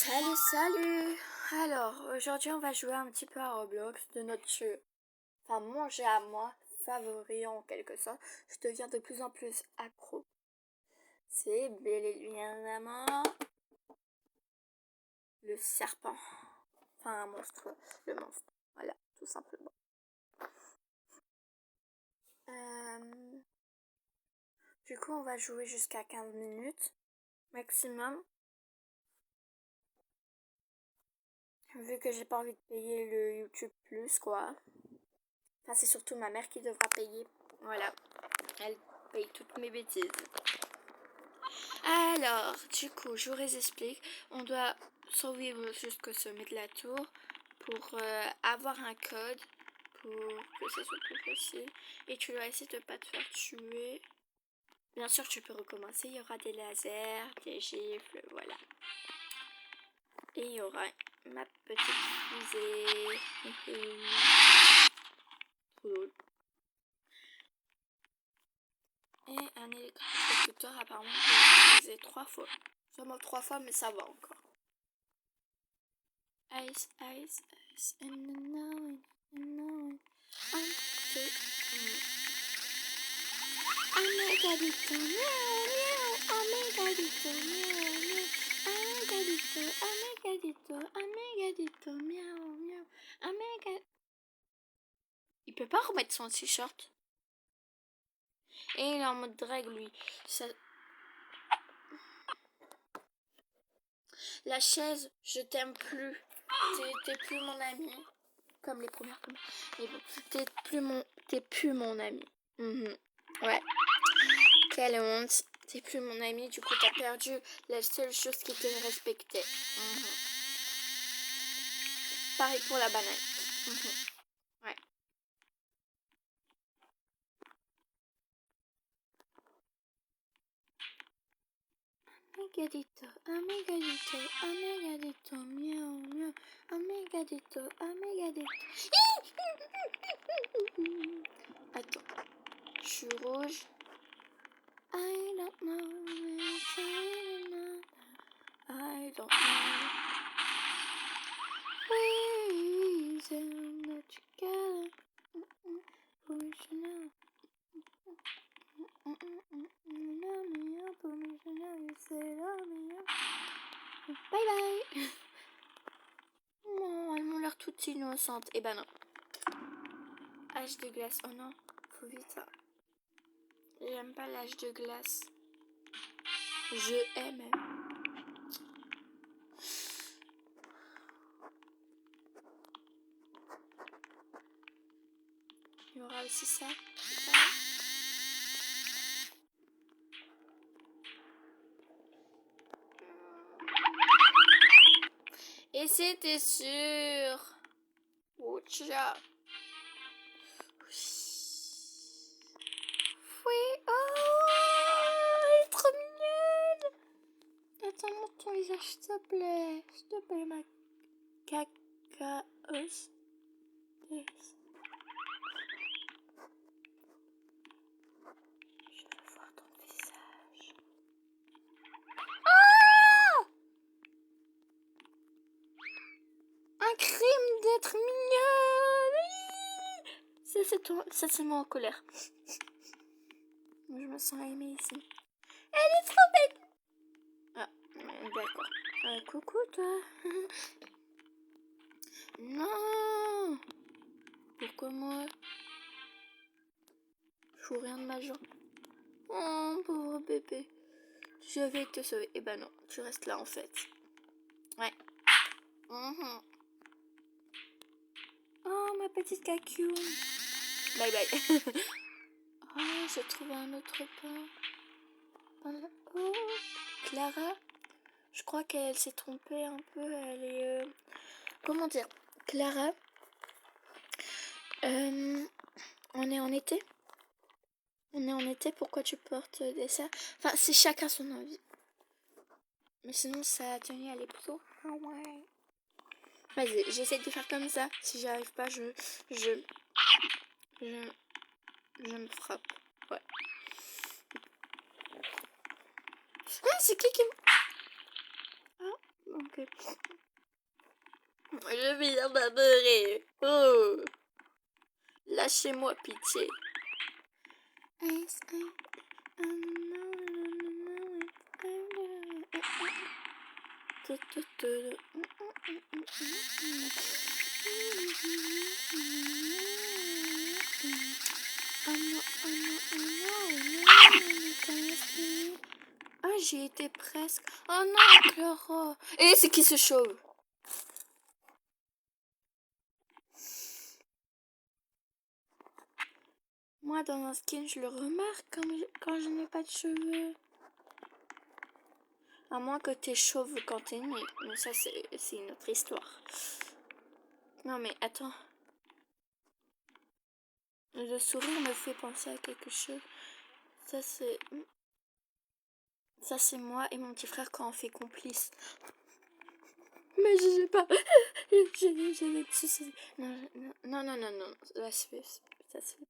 Salut, salut! Alors, aujourd'hui, on va jouer un petit peu à Roblox de notre jeu. Enfin, mon jeu à moi, favori en quelque sorte. Je deviens de plus en plus accro. C'est bien évidemment le serpent. Enfin, un monstre. Le monstre. Voilà, tout simplement. Du coup, on va jouer jusqu'à 15 minutes maximum. Vu que j'ai pas envie de payer le YouTube Plus, quoi. Enfin, c'est surtout ma mère qui devra payer. Voilà. Elle paye toutes mes bêtises. Alors, du coup, je vous explique. On doit survivre jusqu'au sommet de la tour pour avoir un code pour que ça soit plus facile. Et tu dois essayer de ne pas te faire tuer. Bien sûr, tu peux recommencer. Il y aura des lasers, des gifles, voilà. Et il y aura ma petite fusée. Et un électrocuteur apparemment que j'ai utilisé 3 fois. Seulement 3 fois, mais ça va encore. Ice, ice, ice, and now, I'm too. Amegadito, meow, amegadito, meow, amegadito, amegadito, meow, amegadito. Il peut pas remettre son t-shirt. Et il est en mode drague, lui. Ça... La chaise, je t'aime plus. T'es plus mon ami. Comme les premières commandes. Mais bon, t'es plus mon ami. Ouais. Quelle honte. T'es plus mon ami, du coup t'as perdu la seule chose qui te respectait. Pareil pour la banane. Ouais. Amegadito, amegadito, amegadito, miaou, miaou, amegadito, amegadito. Attends, je suis rouge. I don't know, I don't know. Reason that you gotta push now. Bye bye. Non, elles m'ont l'air toutes innocentes. Eh ben non. Âge de glace. Oh non, faut vite. J'aime pas l'âge de glace. Je aime. Il y aura aussi ça. Et c'était sûr. Oh, tcha. Oui. Oh, elle est trop mignonne. Attends, montre ton visage, s'il te plaît. S'il te plaît, ma cacaos. Yes. Je veux voir ton visage. Ah! Un crime d'être mignonne. Ça c'est moi en colère. Je me sens aimée ici. Elle est trop belle. Ah, d'accord. Coucou toi. Non. Pourquoi moi? Je fous rien de ma jambe. Oh pauvre bébé. Je vais te sauver. Eh ben non, tu restes là en fait. Ouais. Oh ma petite cacou. Bye bye. Oh, j'ai trouvé un autre pain. Oh, Clara. Je crois qu'elle s'est trompée un peu. Elle est... Comment dire? Clara. On est en été. On est en été, pourquoi tu portes des ça? Enfin, c'est chacun son envie. Mais sinon, ça a tenu à l'époux. Ah ouais. Vas-y, j'essaie de faire comme ça. Si j'y arrive pas, je me frappe. Ouais. Ah, c'est qui me... Ah, ok. Ok. Je viens d'adhérer. Oh. Lâchez-moi, pitié. Ah, j'y étais presque. Oh non, Clara. Et c'est qui ce chauve? Moi, dans un skin, je le remarque quand je n'ai pas de cheveux. À moins que t'es chauve quand t'es né. Mais ça, c'est une autre histoire. Non, mais attends. Le sourire me fait penser à quelque chose. Ça, c'est... Ça, c'est moi et mon petit frère quand on fait complice. Mais je sais pas. Non. Ça se fait. Ça se fait.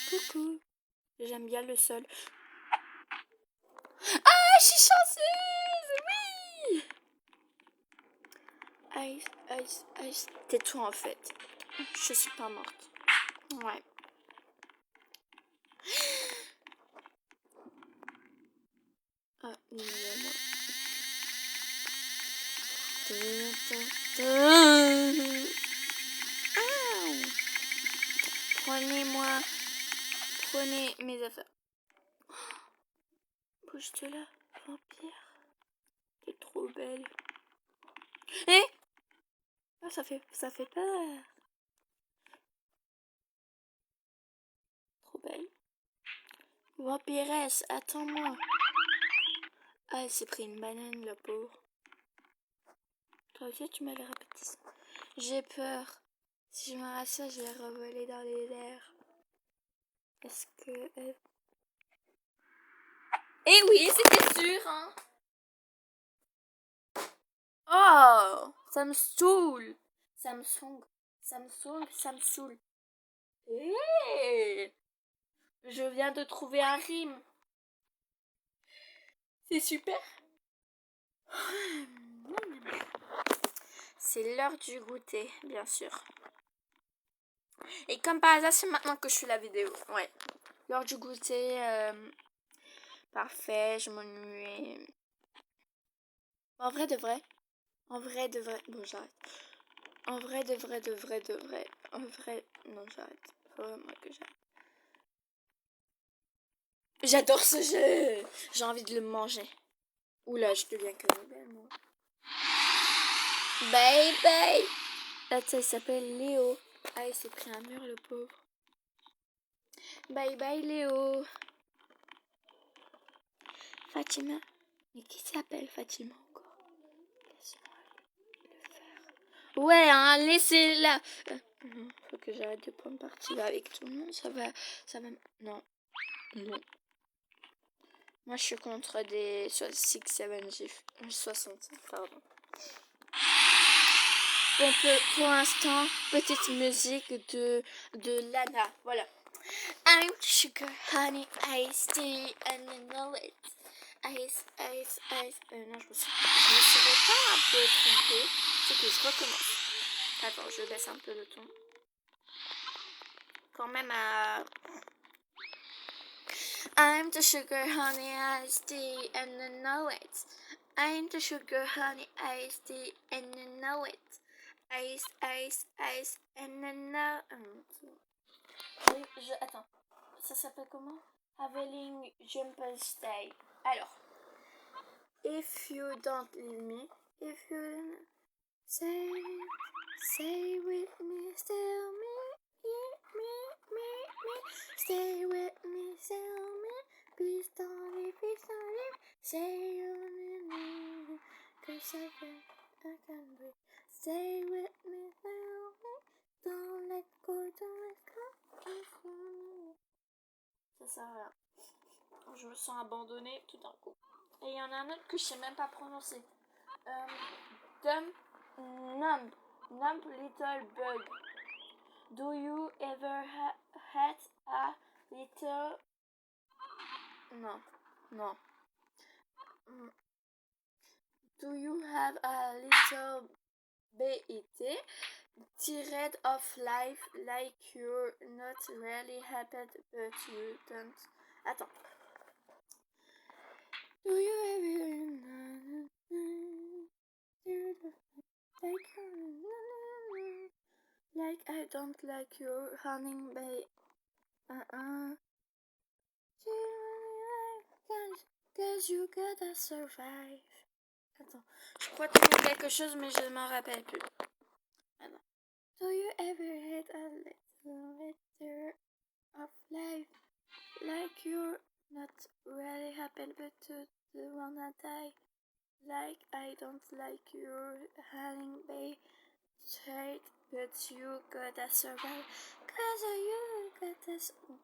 Coucou. J'aime bien le sol. Ah, je suis chanceuse! Oui! Ice. Tais-toi en fait. Je suis pas morte. Ouais. Ah, évidemment. Prenez mes affaires. Bouge de là, vampire. T'es trop belle. Eh! Ah, ça fait peur. Trop belle. Vampiresse, attends-moi. Ah, elle s'est pris une banane, la pauvre. Toi aussi, tu m'avais répété ça. J'ai peur. Si je me rassure, je vais revoler dans les airs. Est-ce que... Eh oui, c'était sûr, hein. Oh, ça me saoule. Ça me saoule. Hey, je viens de trouver un rime. C'est super. C'est l'heure du goûter, bien sûr. Et comme par hasard, c'est maintenant que je suis la vidéo. Ouais. L'heure du goûter. Parfait, je m'ennuie. En vrai de vrai. Bon, j'arrête. En vrai de vrai. En vrai. Non, j'arrête. Faut vraiment que j'arrête. J'adore ce jeu. J'ai envie de le manger. Oula, je deviens cannibale, moi. Bye. Là, ça, il s'appelle Léo. Ah, il s'est pris un mur, le pauvre. Bye, Léo. Fatima. Mais qui s'appelle Fatima encore? Laisse-moi le faire. Ouais, hein, laissez-la. Faut que j'arrête de prendre partie avec tout le monde. Ça va. Non. Moi, je suis contre des 6-7 65, pardon. On peut, pour l'instant, petite musique de Lana. Voilà. I'm sugar, honey, iced tea, and you know it. Ice. Non, je me serais pas un peu trompée. C'est que je recommence. Attends, je baisse un peu le ton. Quand même à... I'm the sugar, honey, iced tea, and you know it. I'm the sugar, honey, iced tea, and you know it. Ice, and you know... Attends, ça s'appelle comment? Having Jumper Stay. Alors, if you don't leave me, if you say with me, still me, stay with me, still me, please don't leave, say you need me, 'cause I can breathe, stay with me, still me, don't let go, ça sert à rien. Je me sens abandonnée tout d'un coup. Et il y en a un autre que je sais même pas prononcer. Numb little bug. Do you ever had a little... Non. Do you have a little bit tired of life like you're not really happy but you don't? Attends. Do you ever like I don't like your hunting bay? Cause you gotta survive. Attends, je crois trouver quelque chose mais je ne m'en rappelle plus. Attends. Do you ever hate a little bit of life like you're not really happy but you wanna die? Like I don't like your hunting bay trade but you gotta survive. Cause you gotta survive.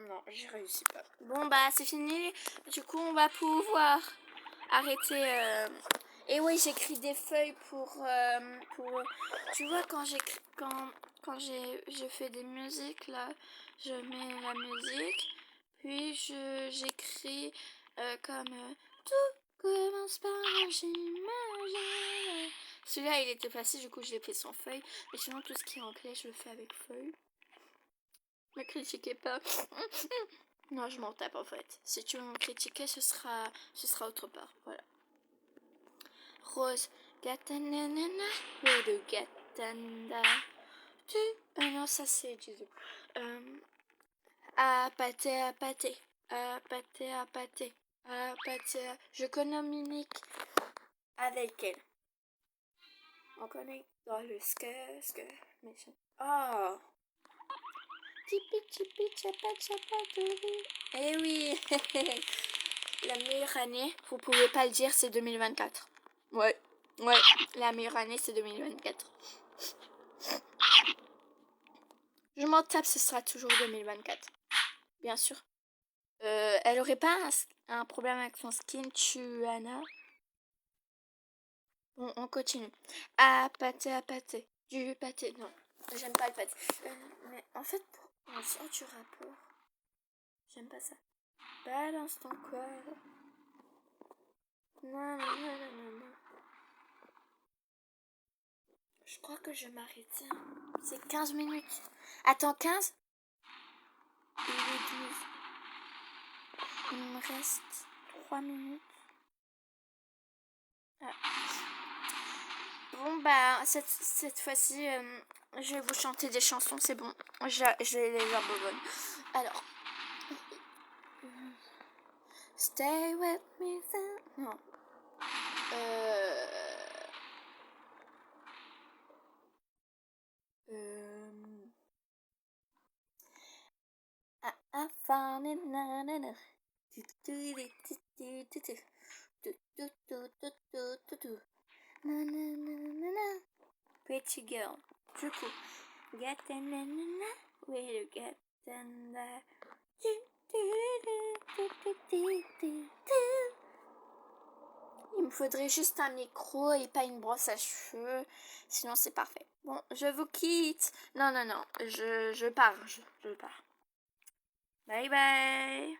Non, j'ai réussi pas. Bon bah c'est fini. Du coup on va pouvoir arrêter. Et oui, j'écris des feuilles pour tu vois quand j'écris quand je fais des musiques là, je mets la musique, puis j'écris comme tout commence par un j'imagine. Celui-là il était facile, du coup je l'ai fait sans feuille, mais sinon tout ce qui est anglais je le fais avec feuille. Me critiquez pas. Non, je m'en tape en fait. Si tu veux me critiquer, ce sera autre part. Voilà. Rose, gatanana, le gatanda. Tu. Non, ça c'est Jésus. À pâté, à pâté. À pâté, à pâté. À pâté. Je communique avec elle. On connaît dans le méchant. Oh! Tipi, tipi, chapa, chapa, doudou. Eh oui! La meilleure année, vous pouvez pas le dire, c'est 2024. Ouais, la meilleure année, c'est 2024. Je m'en tape, ce sera toujours 2024. Bien sûr. Elle aurait pas un problème avec son skin, Tuana. Bon, on continue. À pâté, du pâté. Non, j'aime pas le pâté. Mais en fait, pour on sort du rapport, j'aime pas ça. Balance ton corps. Non. Je crois que je vais m'arrêter. C'est 15 minutes. Attends, 15? Il est 12. Il me reste 3 minutes. Ah. Bon, bah, cette fois-ci, je vais vous chanter des chansons, c'est bon. Je les abandonne. Alors. Stay with me, non. I found it, na. Pretty girl. Du coup, get where you get il me faudrait juste un micro et pas une brosse à cheveux. Sinon, c'est parfait. Bon, je vous quitte. Non. Je pars. Je pars. Bye bye.